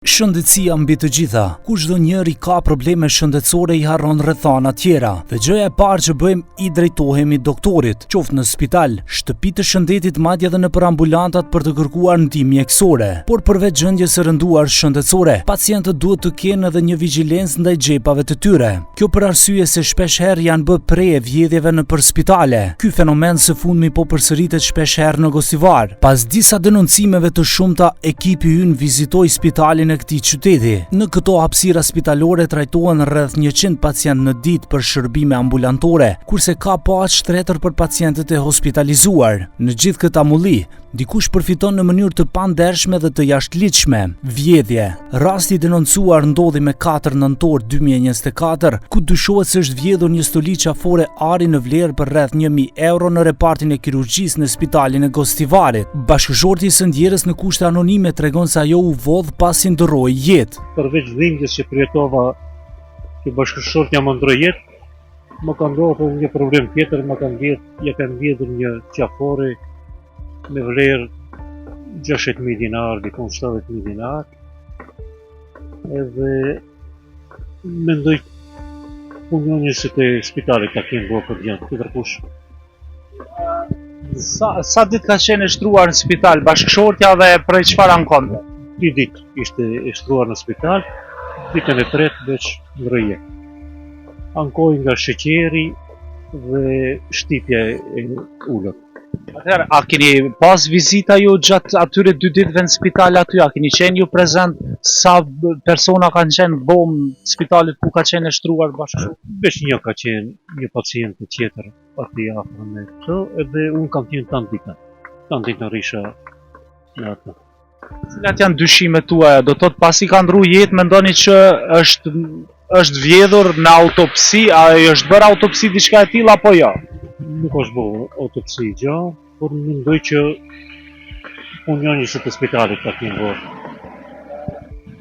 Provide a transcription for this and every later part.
Shëndetësia mbi të gjitha. Kur çdo njeri ka probleme shëndetësore i harron rrethana tjera. Dhe gjëja e parë që bëjmë i drejtohemi doktorit, qoftë në spital, shtëpi të shëndetit, madje edhe nëpër ambulantat për të kërkuar ndihmë mjekësore. Por përveç gjendjes së rënduar shëndetësore, pacientët duhet të kenë edhe një vigjilencë ndaj xhepave të tyre. Kjo për arsye se shpesh herë janë bë preje vjedhjeve nëpër spitale. Ky fenomen së fundmi po përsëritet shpesh herë në Gosivar. Pas disa denoncimeve të shumta, ekipi ynë vizitoi spitalin në këtij qyteti. Në këto hapësira spitalore trajtohen rreth 100 pacientë në ditë për shërbime ambulantore, kurse ka pa aq shtretër për pacientët e hospitalizuar. Në gjithë këtë amulli, dikush përfiton në mënyrë të pandershme dhe të jashtëligjshme. Vjedhje. Rasti denoncuar ndodhi me 4 nëntor 2024, ku dyshohet se është vjedhur një stoli qafore ari në vlerë për rreth 1000 euro në repartin e kirurgjisë në spitalin e Gostivarit. Bashkëshorti i së ndjerës në kushte anonime tregon se ajo u vodh pasi ndroi jetë. Përveç dhimbjes që përjetova që bashkëshortja më ndroi jetë, më ka ndodhur një problem tjetër, më kanë vjedhur një qafore me vlerë 60.000 dinar, dikon 70.000 dinar. Edhe mendoj punonjësit e spitalit ta kenë bërë për gjë, tjetër kush. Sa ditë ka qenë e shtruar në spital bashkëshortja dhe për çfarë ankonte? 3 ditë ishte e shtruar në spital, ditën e tretë veç ndroi jetë. Ankoi nga sheqeri dhe shtypja e ulët. Atëherë, a keni pas vizita ju gjatë atyre 2 ditëve në spital aty? A keni qenë ju prezent? Sa persona kanë qenë bomë spitalit ku ka qenë e shtruar bashkëshortja? Veç një ka qenë një pacient tjetër aty afër me këto, edhe unë kam qenë tanë ditë risha në atë. Cilat janë dyshimet tuaja? Do thotë pasi ka ndru jetë, mendoni që është vjedhur në autopsi, a është bërë autopsi diçka e tillë apo jo? Nuk është bërë autopsi gjë, por mendoj që punonjësit e spitalit ta kenë bërë.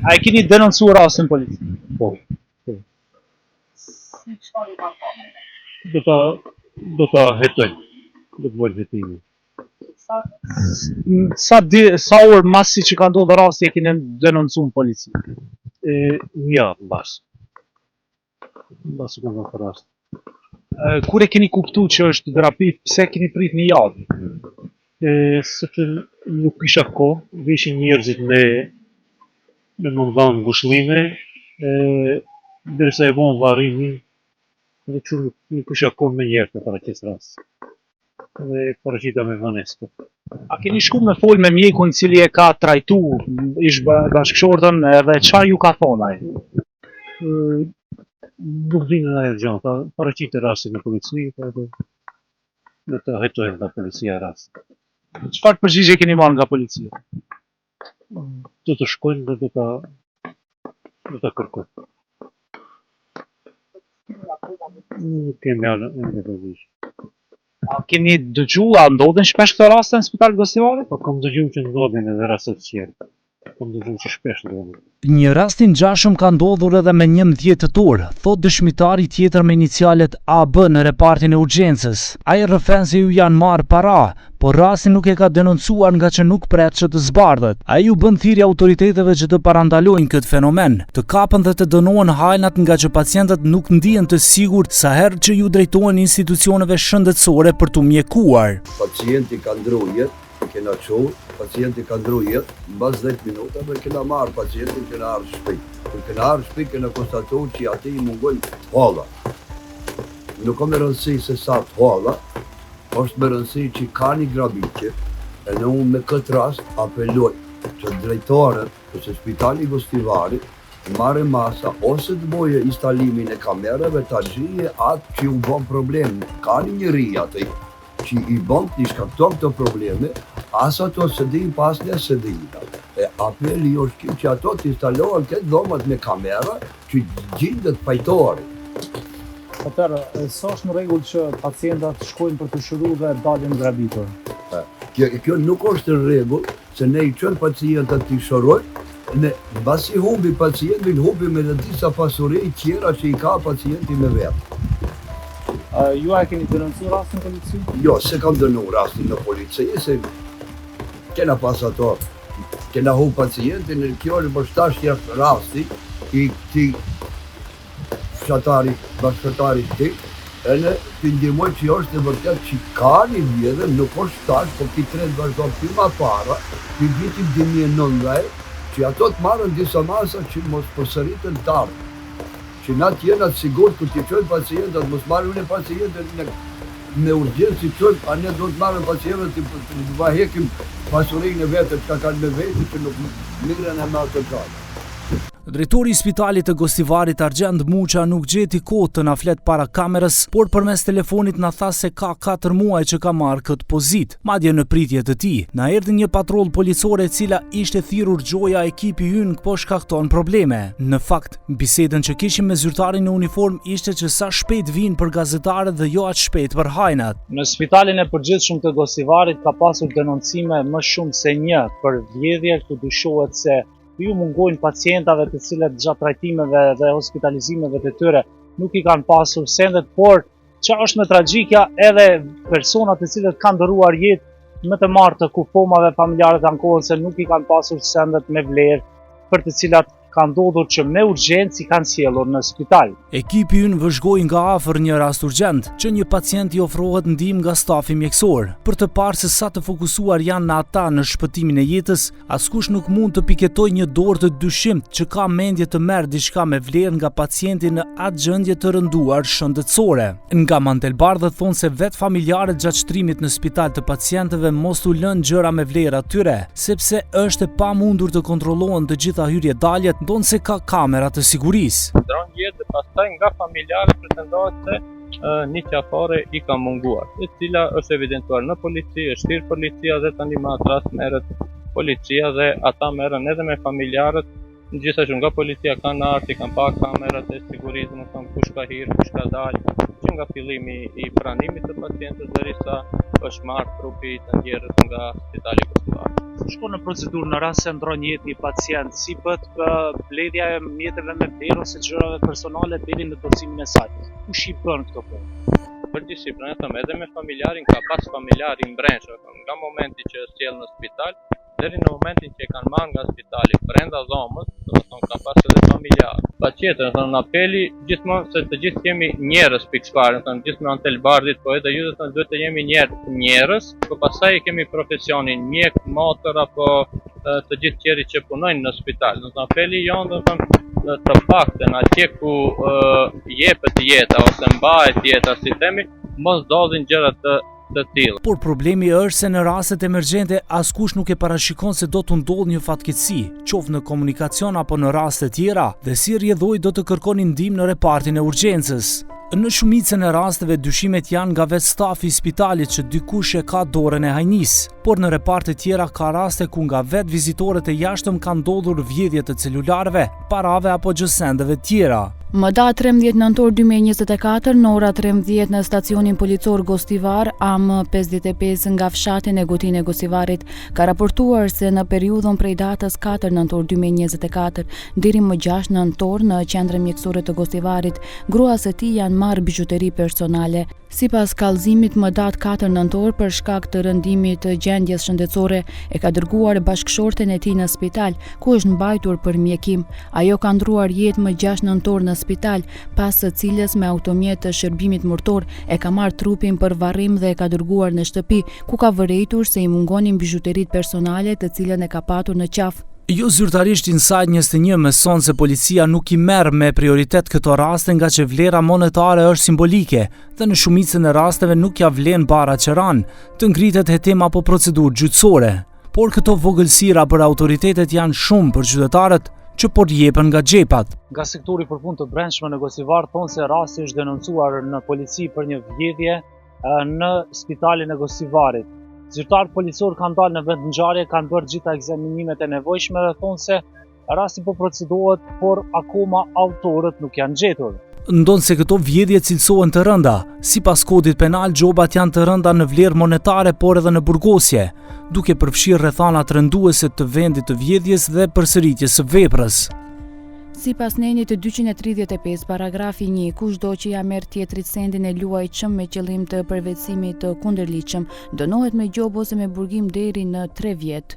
A e keni denoncuar rastin polici? Po. Do ta hetojmë. Do të bëjmë hetimin. Sa orë masi që ka ndodhur rasti e keni denoncuar polici? Një javë mbas. Mbas u kanë dhënë rast. Kur e keni kuptuar që është terapi, pse keni prit një javë? Sepse nuk kisha kohë, vishin njerëzit me më dhanë ngushëllime, derisa e vonë varrimin, dhe që nuk kisha kohë me njerëz në paraqes rast. Dhe paraqita me vonesë. A keni shku me fol me mjekun i cili e ka trajtu ish bashkëshortën edhe çfarë ju ka thonë ai? Nuk vinë në ajo gjë, paraqitë rastin në polici, edhe do të hetojnë nga policia rast. Çfarë përgjigje keni marrë nga policia? Do të shkojnë dhe do ta kërkojnë. Nuk kemi ende përgjigje. A keni dëgjuar, a ndodhin shpesh këto raste në spital Gosivarit? Po kam dëgjuar që ndodhin edhe raste të tjera. Kam dëgjuar që shpesh ndodhin. Një rast i ngjashëm ka ndodhur edhe me 11 tetor, thot dëshmitari tjetër me inicialet AB në repartin e urgjencës. Ai rrëfen se ju janë marrë para, por rasti nuk e ka denoncuar nga që nuk pret që të zbardhet. Ai u bën thirrje autoriteteve që të parandalojnë këtë fenomen, të kapën dhe të dënohen hajnat nga që pacientët nuk ndihen të sigurt sa herë që ju drejtohen institucioneve shëndetësore për t'u mjekuar. Pacienti ka ndrujet, kena qohë, pacienti ka ndrujet, mbas 10 minutave kena marrë pacientin, kena ardhur shtëpi. Kur kena ardhur shtëpi, kena konstatuar që ati i mungon holla. Nuk ka më rëndësi se sa holla, është më rëndësi që ka një grabitje, e në unë me këtë rast apeloj që drejtorët ose spitali Gostivarit marrë masa ose të boje instalimin e kamerave të gjije atë që u bën problem. Ka një njëri atë që i bën të shkakton këto probleme, as ato se din pas një se din. E apeli është që ato të instalohen këtë dhomat me kamera që gjindet pajtori. Atëherë, sa është në rregull që pacientat shkojnë për të shëruar dhe dalin grabitur? Kjo nuk është në rregull, se ne i çojmë pacientët të shërojnë, ne mbasi humbi pacientin, humbi me në disa pasuri tjera që i ka pacienti me vetë. Ju a keni denoncuar rastin në polici? Jo, se kam dënuar rastin në polici, se kena pas ato kena hu pacientin, kjo në bështash jashtë rasti i këti bashkëtari këti, e në të ndimoj që është në vërtet që ka një vjedhe, nuk është tash, po ki trend vazhdo për ma para, në vitin 2009, që ato të marrën disa masa që mos përsëritën tarë. Që na të jena të sigur kër t'i qojnë pacientat, mos marrën e pacientat me urgjencë i qojnë, a ne do të marrën pacientat të vahekim pasurinë e vetë që ka kanë me vetë që nuk mirën e me atë kallë. Drejtori i spitalit të Gostivarit Argjend Muqa nuk gjeti kohë të na flet para kamerës, por përmes telefonit na tha se ka 4 muaj që ka marrë këtë pozitë. Madje në pritje të tij, na erdhi një patrull policore e cila ishte thirrur gjoja ekipi ynë po shkakton probleme. Në fakt, bisedën që kishim me zyrtarin në uniform ishte që sa shpejt vinë për gazetarët dhe jo aq shpejt për hajnat. Në spitalin e përgjithshëm të Gostivarit ka pasur denoncime më shumë se një për vjedhje ku dyshohet se ju mungojnë pacientave të cilët gjatë trajtimeve dhe hospitalizimeve të tyre nuk i kanë pasur sendet, por që është me tragjikja edhe personat të cilët kanë dëruar jetë më të marrë të kufomave familjare të ankohen se nuk i kanë pasur sendet me vlerë për të cilat kanë ndodhur që me urgjencë i kanë sjellur në spital. Ekipi ynë vëzhgoi nga afër një rast urgjent, që një pacient i ofrohet ndihmë nga stafi mjekësor. Për të parë se sa të fokusuar janë ata në shpëtimin e jetës, askush nuk mund të piketojë një dorë të dyshimt që ka mendje të merr diçka me vlerë nga pacienti në atë gjendje të rënduar shëndetësore. Nga Mandelbardhët thonë se vetë familjarët gjatë shtrimit në spital të pacientëve mos u lënë gjëra me vlerë atyre, sepse është e pamundur të kontrollohen të gjitha hyrje-daljet, ndonë se ka kamera të sigurisë. Dron jetë dhe pastaj nga familjarët pretendohet se një qafare i ka munguar, e cila është evidentuar në polici, është thirrur policia dhe tani më atë rast merret policia dhe ata merren edhe me familjarët. Gjithashtu nga policia kanë ardhur, kanë pa kamerat e sigurisë, nuk kanë kush ka hyrë, kush ka dalë, që nga fillimi i pranimit të pacientës derisa është marrë trupi i të njerëz nga spitali Gostivar. Shkon në procedurë në rast se ndron jetën i pacient, si bëhet mbledhja e mjeteve me vlerë ose gjërave personale deri në dorëzimin e saj. Kush i bën këto punë? Përgjithësi pranë edhe me familjarin ka pas familjarin brendshëm, nga momenti që sjell në spital deri në momentin që e kanë marrë nga spitali brenda dhomës, domethënë ka pas edhe familjar. Patjetër, në apeli gjithmonë se të gjithë jemi njerëz pikëfare, domethënë gjithë me Mandelbardhit, po edhe ju domethënë duhet të jemi njerëz, por pastaj kemi profesionin mjek, motor apo të gjithë tjerë që punojnë në spital. Domethënë apeli jon domethënë të paktën atje ku jepet jeta ose mbahet jeta, si themi, mos ndodhin gjëra të tilla. Por problemi është se në rastet emergjente askush nuk e parashikon se do të ndodhë një fatkeqësi, qoftë në komunikacion apo në raste tjera, dhe si rrjedhoj do të kërkoni ndihmë në repartin e urgjencës. Në shumicën e rasteve dyshimet janë nga vetë stafi i spitalit që dikush e ka dorën e hajnis, por në reparte tjera ka raste ku nga vetë vizitorët e jashtëm kanë ndodhur vjedhje të celularëve, parave apo gjësendeve tjera. Më datë 13 nëntor 2024, në ora 13 në stacionin policor Gostivar, AM55 nga fshati Negotin e Gostivarit, ka raportuar se në periudhën prej datës 4 nëntor 2024 deri më 6 nëntor në qendrën mjekësore të Gostivarit, gruas e tij janë marrë bijuteri personale. Sipas kallëzimit më datë 4 nëntor për shkak të rëndimit të gjendjes shëndetësore, e ka dërguar bashkëshorten e tij në spital, ku është mbajtur për mjekim. Ajo ka ndruar jetë më 6 nëntor në spital, pas së cilës me automjet të shërbimit mërtor e ka marrë trupin për varrim dhe e ka dërguar në shtëpi, ku ka vërejtur se i mungonin bijuterit personale të cilën e ka patur në qafë. Jo zyrtarisht Inside 21 mëson se policia nuk i merr me prioritet këto raste nga që vlera monetare është simbolike dhe në shumicën e rasteve nuk ja vlen bara qeran të ngritet hetim apo procedurë gjyqësore. Por këto vogëlsira për autoritetet janë shumë për qytetarët që por jepen nga xhepat. Nga sektori për punë të brendshme në Gostivar thonë se rasti është denoncuar në polici për një vjedhje në spitalin e Gostivarit. Zyrtarët policor kanë dalë në vend ngjarje, kanë bërë gjitha ekzaminimet e nevojshme dhe thonë se rasti po procedohet, por akoma autorët nuk janë gjetur. Ndonë se këto vjedhje cilësohen të rënda. Sipas kodit penal, gjobat janë të rënda në vlerë monetare, por edhe në burgosje, duke përfshirë rrethana të rënduese të vendit të vjedhjes dhe përsëritjes së veprës. Sipas nenit të 235, paragrafi 1, kushdo që ja merr tjetrit sendin e luajtshëm me qëllim të përvetësimit të kundërligjshëm, dënohet me gjobë ose me burgim deri në 3 vjet.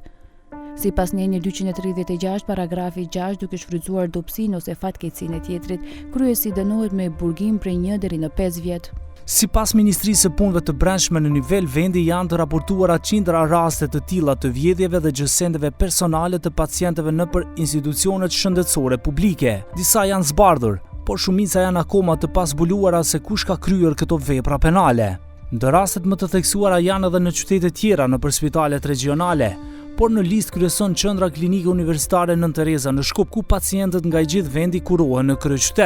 Sipas Nenje 236 paragrafi 6, duke shfrytzuar dobësinë ose fatkeqësinë e tjetrit, kryesi dënohet me burgim prej 1 deri në 5 vjet. Sipas Ministrisë së Punëve të Brendshme, në nivel vendi janë të raportuara qindra raste të tilla të vjedhjeve dhe gjësendeve personale të pacientëve nëpër institucionet shëndetësore publike. Disa janë zbardhur, por shumica janë akoma të pasbuluara se kush ka kryer këto vepra penale. Ndë rastet më të theksuara janë edhe në qytete tjera nëpër spitalet regionale, por në listë kryeson qendra klinike universitare Nën Tereza në Shkup, ku pacientët nga i gjithë vendi kurohen në kryeqytet.